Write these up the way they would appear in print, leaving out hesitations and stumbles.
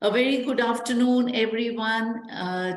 A very good afternoon, everyone.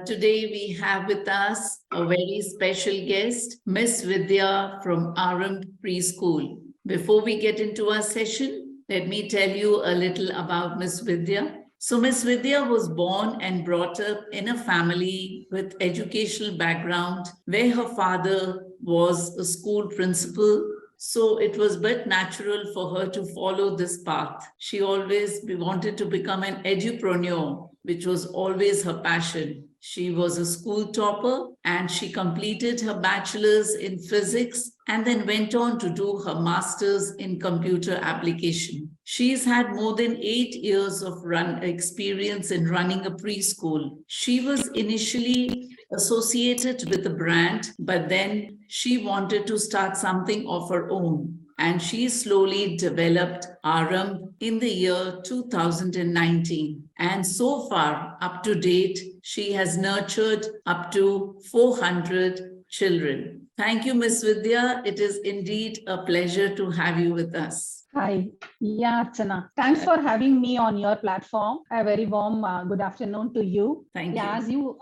Today we have with us a very special guest, Miss Vidya from Aarambh Preschool. Before we get into our session, let me tell you a little about Miss Vidya. So Miss Vidya was born and brought up in a family with educational background where her father was a school principal. So it was but natural for her to follow this path. She always wanted to become an eduprenur, which was always her passion. She was a school topper and she completed her bachelor's in physics and then went on to do her master's in computer application. She's had more than 8 years of experience in running a preschool. She was initially associated with the brand, but then she wanted to start something of her own. And she slowly developed Aarambh in the year 2019. And so far, up to date, she has nurtured up to 400 children. Thank you, Miss Vidya. It is indeed a pleasure to have you with us. Hi. Yeah, Archana. Thanks for having me on your platform. A very warm good afternoon to you. Thank you.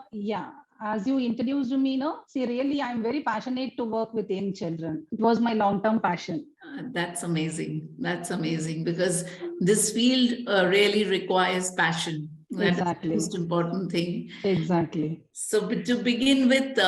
As you introduced me, really, I'm very passionate to work with young children. It was my long-term passion. That's amazing. That's amazing because this field really requires passion. That's the most important thing. Exactly. So to begin with,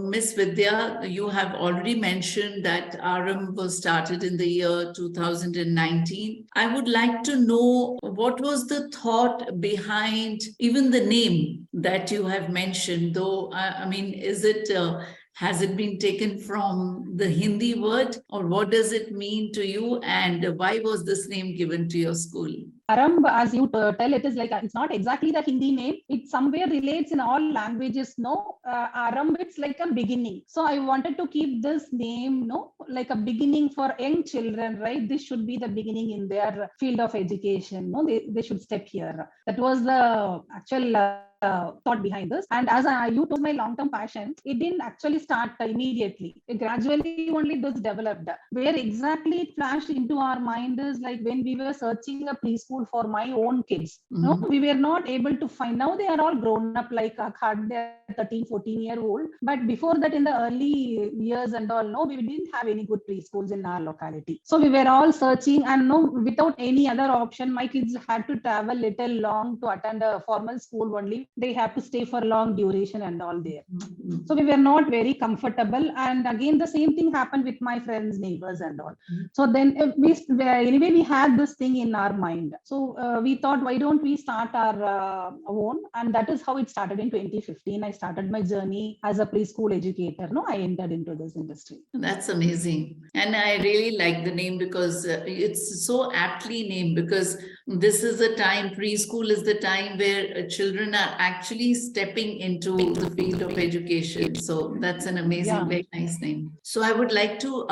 Miss Vidya, you have already mentioned that Aarambh was started in the year 2019. I would like to know what was the thought behind even the name that you have mentioned, though, is it... has it been taken from the Hindi word or what does it mean to you and why was this name given to your school? Aarambh, as you tell, it is like, it's not exactly the Hindi name. It somewhere relates in all languages, Aarambh, it's like a beginning. So I wanted to keep this name, like a beginning for young children, right? This should be the beginning in their field of education. They should step here. That was the actual thought behind this. And as you told, my long-term passion, it didn't actually start immediately. Gradually only this developed. Where exactly it flashed into our mind is like when we were searching a preschool for my own kids. Mm-hmm. We were not able to find. Now they are all grown up, like they're 13, 14-year-old. But before that, in the early years and all, we didn't have any good preschools in our locality. So we were all searching and without any other option, my kids had to travel little long to attend a formal school only. They have to stay for long duration and all there. Mm-hmm. So we were not very comfortable. And again, the same thing happened with my friends, neighbors and all. Mm-hmm. So then we had this thing in our mind. So we thought, why don't we start our own? And that is how it started in 2015. I started my journey as a preschool educator. I entered into this industry. That's amazing. And I really like the name because it's so aptly named because this is the time, preschool is the time where children are actually stepping into the field of education. So that's an amazing, very nice name. So I would like to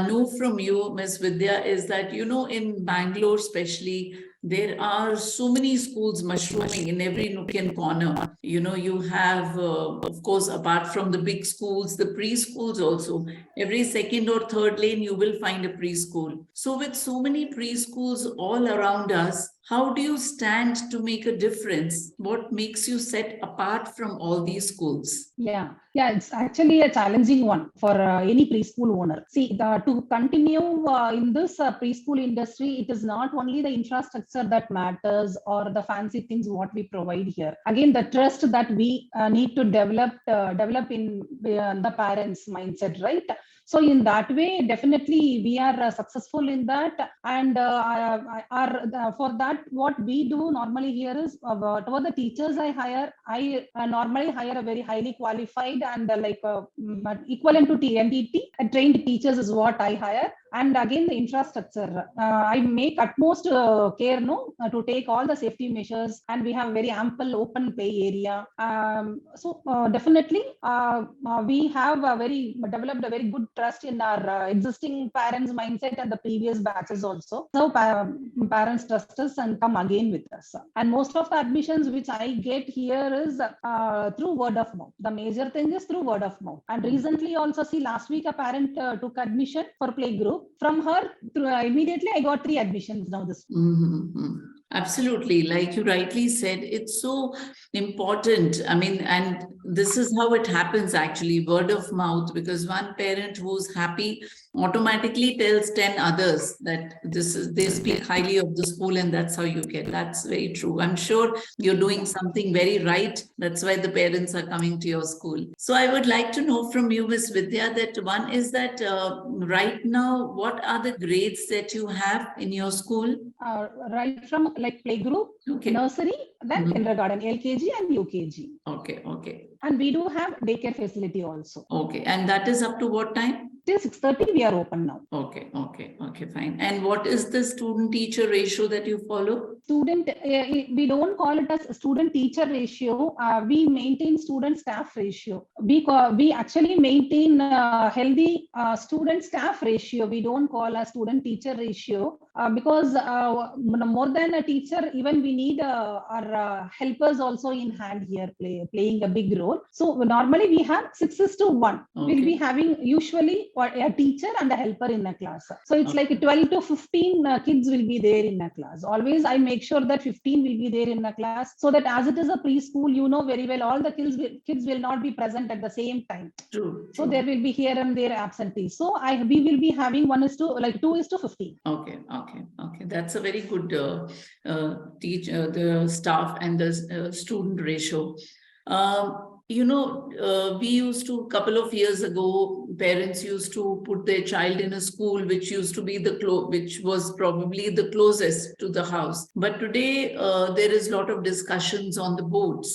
know from you, Ms. Vidya, is that, in Bangalore especially, there are so many schools mushrooming in every nook and corner. You have, of course, apart from the big schools, the preschools also. Every second or third lane, you will find a preschool. So with so many preschools all around us, how do you stand to make a difference? What makes you set apart from all these schools? Yeah, it's actually a challenging one for any preschool owner. See, to continue in this preschool industry, it is not only the infrastructure that matters or the fancy things what we provide here. Again, the trust that we need to develop in the parents' mindset, right? So in that way, definitely we are successful in that. And for that, what we do normally here is whatever the teachers I hire, I normally hire a very highly qualified and equivalent to TNTT, trained teachers is what I hire. And again, the infrastructure, I make utmost care to take all the safety measures, and we have very ample open play area. Definitely, we have developed a very good trust in our existing parents' mindset and the previous batches also. So parents trust us and come again with us. And most of the admissions which I get here is through word of mouth. The major thing is through word of mouth. And recently also, see, last week a parent took admission for play group. From her, immediately I got 3 admissions now this week. Mm-hmm. Absolutely. Like you rightly said, it's so important. I mean, and this is how it happens actually, word of mouth, because one parent who's happy automatically tells 10 others that they speak highly of the school, and that's how you get. That's very true. I'm sure you're doing something very right. That's why the parents are coming to your school. So I would like to know from you, Miss Vidya, that one is that right now, what are the grades that you have in your school? Right from like playgroup, Okay. nursery, then Mhm. kindergarten, LKG and UKG. Okay, okay, And we do have daycare facility also. okay. And that is up to what time? Till 6:30 we are open now. Okay, okay, okay, fine. And what is the student-teacher ratio that you follow? Student, we don't call it as student teacher ratio. We maintain student staff ratio. We actually maintain healthy student staff ratio. We don't call a student teacher ratio because more than a teacher, even we need our helpers also in hand here playing a big role. So normally we have 6:1. Okay. We'll be having usually a teacher and a helper in a class. So it's like 12 to 15 kids will be there in a class. Always I make sure that 15 will be there in a class, so that as it is a preschool, you know very well, all the kids will not be present at the same time. True. So there will be here and there absentees. So we will be having 2:15. Okay, okay, okay. That's a very good the staff and the student ratio. We used to, couple of years ago, parents used to put their child in a school which used to be which was probably the closest to the house. But today there is a lot of discussions on the boards,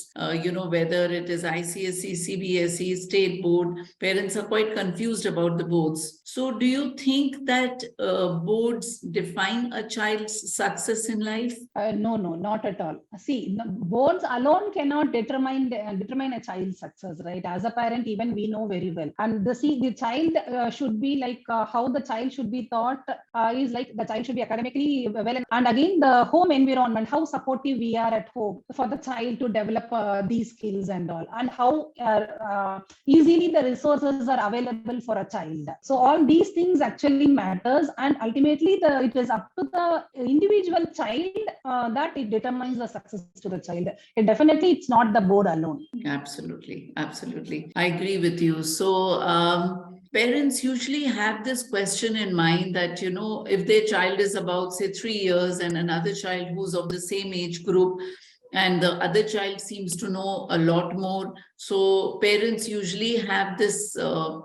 whether it is ICSE, CBSE, state board. Parents are quite confused about the boards. So do you think that boards define a child's success in life? No, not at all. See, boards alone cannot determine a child's success, right? As a parent, even we know very well. And the child should be like how the child should be taught is like the child should be academically well. And again, the home environment, how supportive we are at home for the child to develop these skills and all, and how easily the resources are available for a child. So all these things actually matters, and ultimately it is up to the individual child that it determines the success to the child. Definitely it's not the board alone. Absolutely, absolutely. I agree with you. So parents usually have this question in mind that, if their child is about, say, 3 years and another child who's of the same age group, and the other child seems to know a lot more. So parents usually have this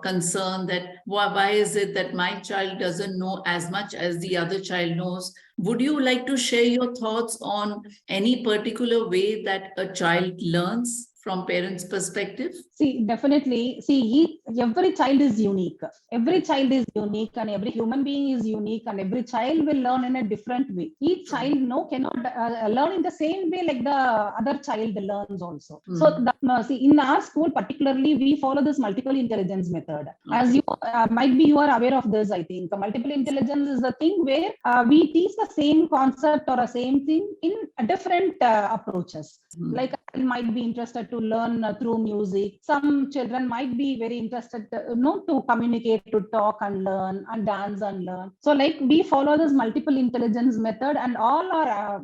concern that why is it that my child doesn't know as much as the other child knows? Would you like to share your thoughts on any particular way that a child learns from parents' perspective? See, definitely. See, every child is unique. Every child is unique, and every human being is unique, and every child will learn in a different way. Each child cannot learn in the same way like the other child learns also. So, see, in our school particularly, we follow this multiple intelligence method. As you might be, you are aware of this. I think multiple intelligence is the thing where we teach the same concept or the same thing in different approaches. Like I might be interested to learn through music. Some children might be very interested to communicate, to talk and learn, and dance and learn. So like we follow this multiple intelligence method, and all our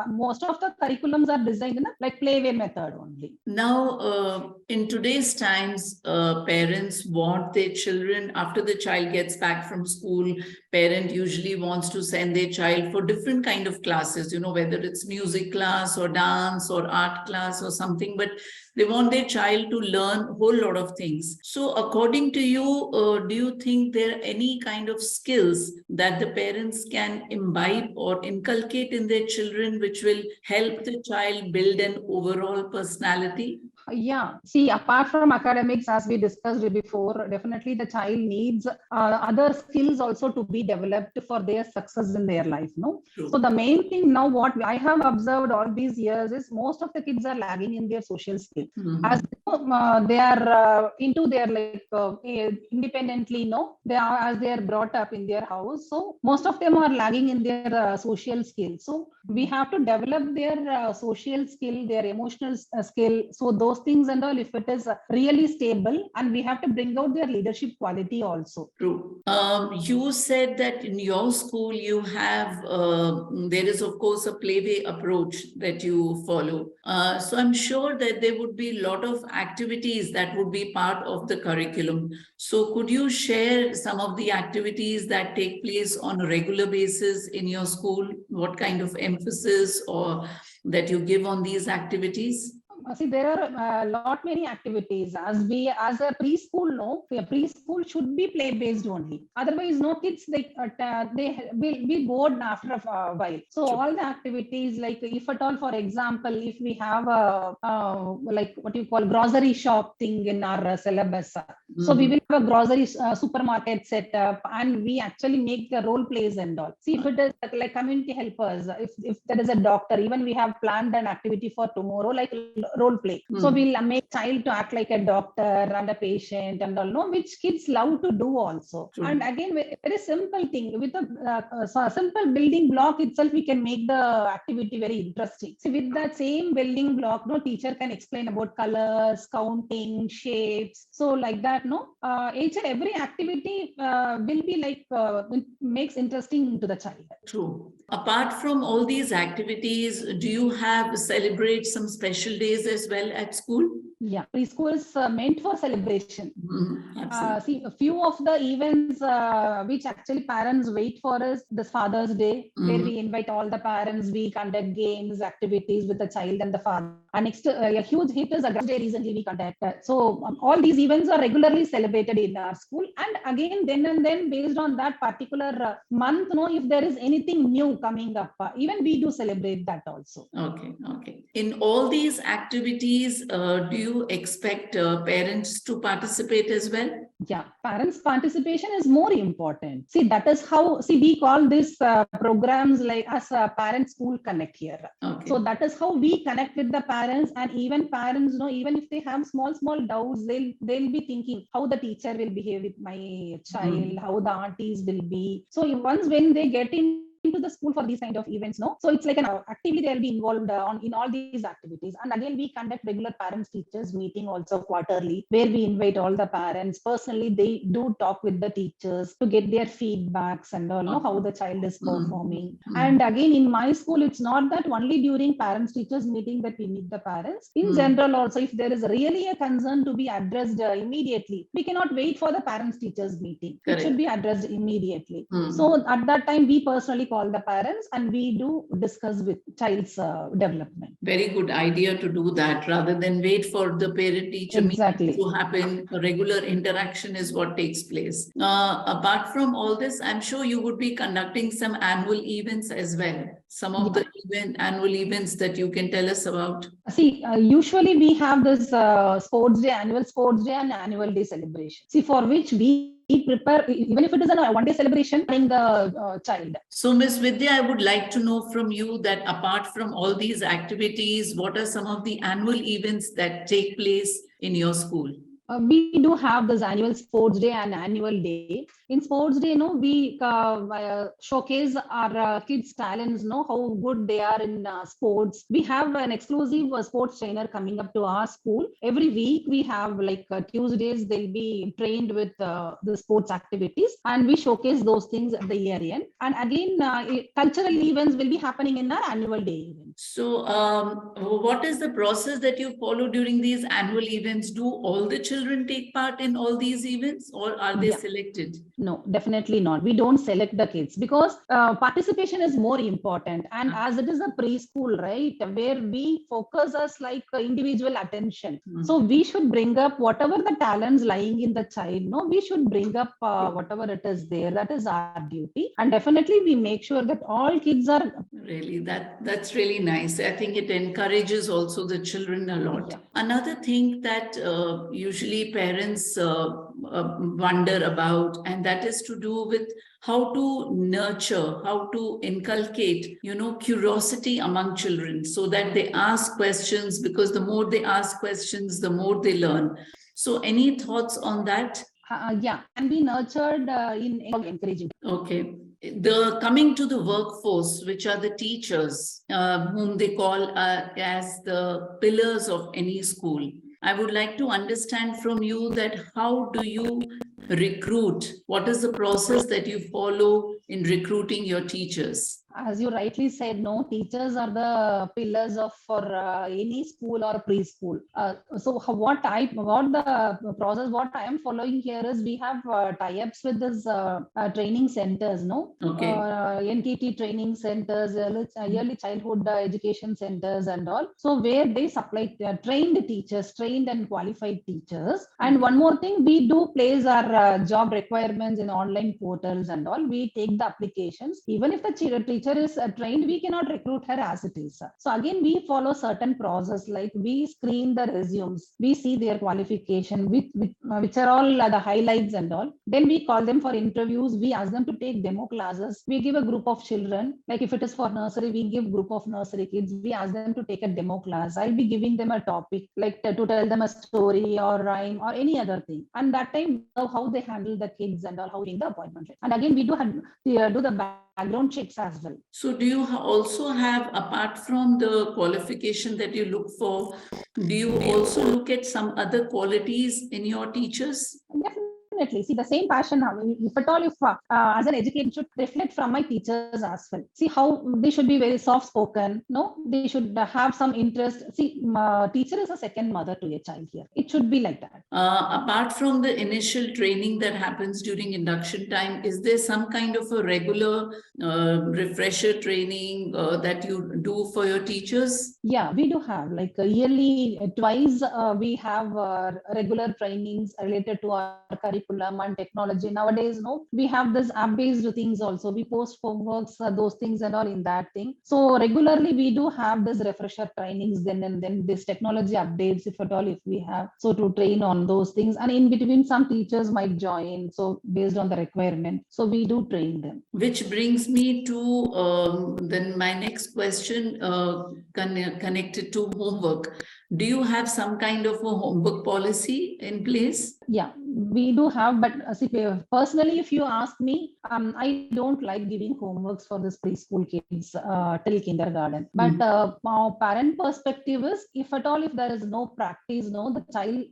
most of the curriculums are designed in a like playway method only. Now, in today's times, parents want their children, after the child gets back from school, parent usually wants to send their child for different kind of classes, whether it's music class or dance or art class or something, but they want their child to learn a whole lot of things. So according to you, do you think there are any kind of skills that the parents can imbibe or inculcate in their children which will help the child build an overall personality? Yeah, see, apart from academics, as we discussed before, definitely the child needs other skills also to be developed for their success in their life. No, True. So the main thing now, what I have observed all these years is most of the kids are lagging in their social skills. As they are into their independently, they are as they are brought up in their house. So most of them are lagging in their social skills. So we have to develop their social skill, their emotional skill. So those those things and all, if it is really stable, and we have to bring out their leadership quality also. True. You said that in your school you have, there is of course a playway approach that you follow. So I'm sure that there would be a lot of activities that would be part of the curriculum. So could you share some of the activities that take place on a regular basis in your school? What kind of emphasis or that you give on these activities? See, there are a lot many activities. As a preschool, no, a preschool should be play based only. Otherwise, no kids they will be bored after a while. So Sure. all the activities, like if at all, for example, if we have a like what you call grocery shop thing in our syllabus, so we will have a grocery supermarket setup, and we actually make the role plays and all. See, if it is like community helpers, if there is a doctor, even we have planned an activity for tomorrow, like role play. So we'll make child to act like a doctor and a patient and all, no, which kids love to do also. True. And again, very simple thing with a simple building block itself, we can make the activity very interesting. So with that same building block, no, teacher can explain about colors, counting, shapes. So like that, no, each and every activity will be like makes interesting to the child. True. Apart from all these activities, do you have celebrate some special days as well at school? Yeah, preschool is meant for celebration. Absolutely. See, a few of the events which actually parents wait for is this Father's Day, where we invite all the parents, we conduct games, activities with the child and the father. And next, a huge hit is a Girls' Day recently we conducted. So all these events are regularly celebrated in our school. And again, then and then, based on that particular month, if there is anything new coming up, even we do celebrate that also. Okay, okay. In all these activities, do you expect parents to participate as well? Yeah, parents' participation is more important. See, that is how, we call this programs like as a parent school connect here. Okay. So that is how we connect with the parents, and even parents, even if they have small doubts, they'll be thinking how the teacher will behave with my child, how the aunties will be. So once when they get into the school for these kind of events, so it's like an actively they'll be involved in all these activities. And again, we conduct regular parents teachers meeting also quarterly, where we invite all the parents personally. They do talk with the teachers to get their feedbacks and all, know how the child is performing. And again, in my school, it's not that only during parents teachers meeting that we meet the parents. In general also, if there is really a concern to be addressed immediately, we cannot wait for the parents teachers meeting. Correct. It should be addressed immediately. So at that time, we personally call the parents and we do discuss with child's development. Very good idea to do that rather than wait for the parent-teacher meeting to happen. A regular interaction is what takes place. Apart from all this, I'm sure you would be conducting some annual events as well. Some of the annual events that you can tell us about. See, usually we have this sports day, annual sports day and annual day celebration. See, for which we prepare, even if it is a one-day celebration, in the child. So, Ms. Vidya, I would like to know from you that apart from all these activities, what are some of the annual events that take place in your school? We do have this annual sports day and annual day. In sports day, we showcase our kids' talents, how good they are in sports. We have an exclusive sports trainer coming up to our school. Every week we have like Tuesdays, they'll be trained with the sports activities, and we showcase those things at the year end. And again, cultural events will be happening in our annual day event. So what is the process that you follow during these annual events? Do all the children take part in all these events, or are they selected? No, definitely not. We don't select the kids because participation is more important. And as it is a preschool, right, where we focus as like individual attention. So we should bring up whatever the talents lying in the child. We should bring up whatever it is there. That is our duty. And definitely we make sure that all kids are. Really, that's really nice. I think it encourages also the children a lot. Yeah. Another thing that usually parents wonder about, and that is to do with how to nurture, how to inculcate, curiosity among children so that they ask questions, because the more they ask questions, the more they learn. So any thoughts on that? And be nurtured in encouraging. Okay. the coming to the workforce, which are the teachers, whom they call as the pillars of any school. I would like to understand from you that how do you recruit? What is the process that you follow in recruiting your teachers? As you rightly said, no, teachers are the pillars of for any school or preschool. What the process, what I am following here is we have tie-ups with this training centers, no? Okay. NKT training centers, early childhood education centers and all. So where they supply trained teachers, trained and qualified teachers. And one more thing, we do place our job requirements in online portals and all. We take the applications. Even if the teacher is trained, we cannot recruit her as it is. So again, we follow certain process, like we screen the resumes, we see their qualification, which are all the highlights and all. Then we call them for interviews. We ask them to take demo classes. We give a group of children, like if it is for nursery, we give group of nursery kids. We ask them to take a demo class. I'll be giving them a topic, like to tell them a story or rhyme or any other thing. And that time, how they handle the kids and all, how doing the appointment. And again, we do the background checks as well. So do you also have, apart from the qualification that you look for, do you also look at some other qualities in your teachers? Definitely. See, the same passion, if at all, if as an educator, should reflect from my teachers as well. See how they should be very soft spoken. No, they should have some interest. See, teacher is a second mother to a child here. It should be like that. Apart from the initial training that happens during induction time, is there some kind of a regular refresher training that you do for your teachers? Yeah, we do have like yearly twice. We have regular trainings related to our curriculum and technology. Nowadays, no, we have this app-based things also. We post homeworks, those things and all in that thing. So regularly we do have this refresher trainings then and then this technology updates, if at all, if we have. So to train on those things, and in between some teachers might join. So based on the requirement, so we do train them. Which brings me to then my next question connected to homework. Do you have some kind of a homework policy in place? Yeah, we do have, but see, personally, if you ask me, I don't like giving homeworks for this preschool kids till kindergarten. But our parent perspective is, if at all, if there is no practice, no, the child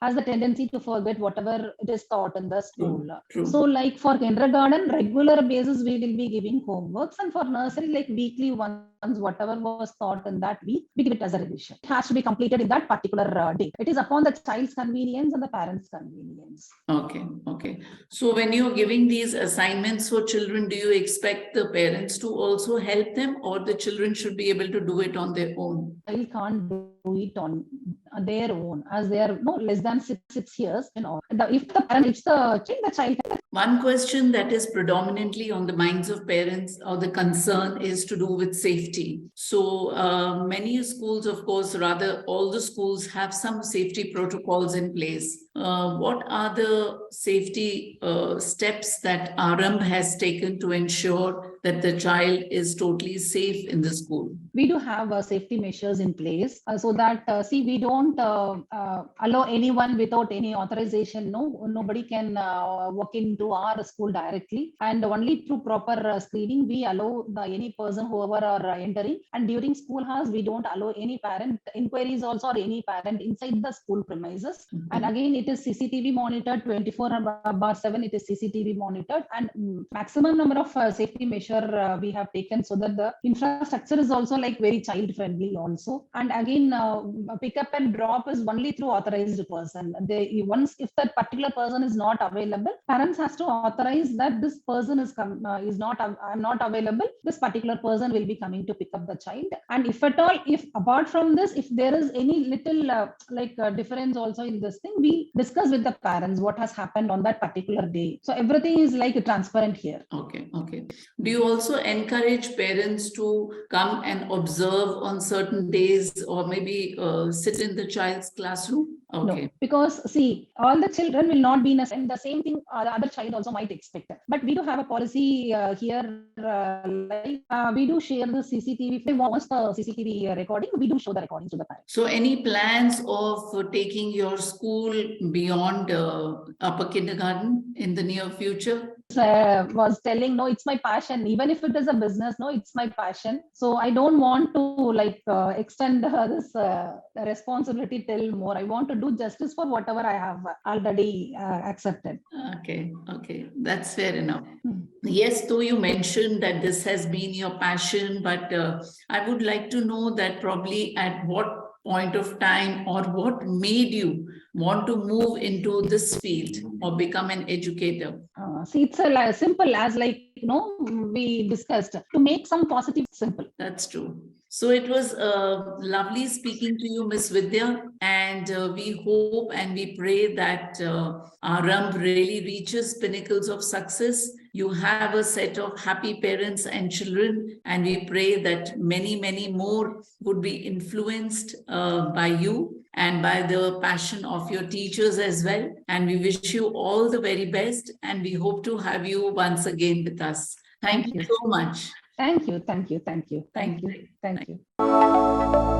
has the tendency to forget whatever it is taught in the school. True. So like for kindergarten, regular basis, we will be giving homeworks, and for nursery, like weekly once, whatever was taught in that week, we give it as a revision. It has to be completed in that particular day. It is upon the child's convenience and the parents' convenience. Okay. So when you're giving these assignments for children, do you expect the parents to also help them, or the children should be able to do it on their own? Child can't do it on their own, as they are no less than 6 years. If the parent is the child. One question that is predominantly on the minds of parents, or the concern, is to do with safety. So many schools, of course, rather all the schools have some safety protocols in place. What are the safety steps that Aarambh has taken to ensure that the child is totally safe in the school? We do have safety measures in place so that, we don't allow anyone without any authorization. No, nobody can walk into our school directly, and only through proper screening, we allow any person, whoever are entering. And during school hours, we don't allow any parent inquiries also, or any parent inside the school premises. And again, it is CCTV monitored 24/7. It is CCTV monitored, and maximum number of safety measure we have taken, so that the infrastructure is also like very child friendly also. And again, pick up and drop is only through authorized person. Once if that particular person is not available, parents has to authorize that this person is not I'm not available. This particular person will be coming to pick up the child. And if at all, if apart from this, if there is any little difference also in this thing, we discuss with the parents what has happened on that particular day. So everything is like transparent here. Okay. Do you also encourage parents to come and observe on certain days, or maybe sit in the child's classroom? Okay. No, because see, all the children will not be in the same thing the other child also might expect. But we do have a policy here, we do share the CCTV. If they want the CCTV recording, we do show the recordings to the parents. So any plans of taking your school beyond upper kindergarten in the near future? was telling, no, it's my passion. Even if it is a business, no, it's my passion. So I don't want to extend this responsibility till more. I want to do justice for whatever I have already accepted. Okay, that's fair enough. Hmm. Yes, though you mentioned that this has been your passion, but I would like to know that probably at what point of time or what made you want to move into this field or become an educator? See, it's simple as we discussed, to make some positive simple. That's true. So it was lovely speaking to you, Miss Vidya, and we hope and we pray that Aarambh really reaches pinnacles of success. You have a set of happy parents and children, and we pray that many, many more would be influenced by you and by the passion of your teachers as well. And we wish you all the very best, and we hope to have you once again with us. Thank you so much. Thank you. Thank you. Thank you.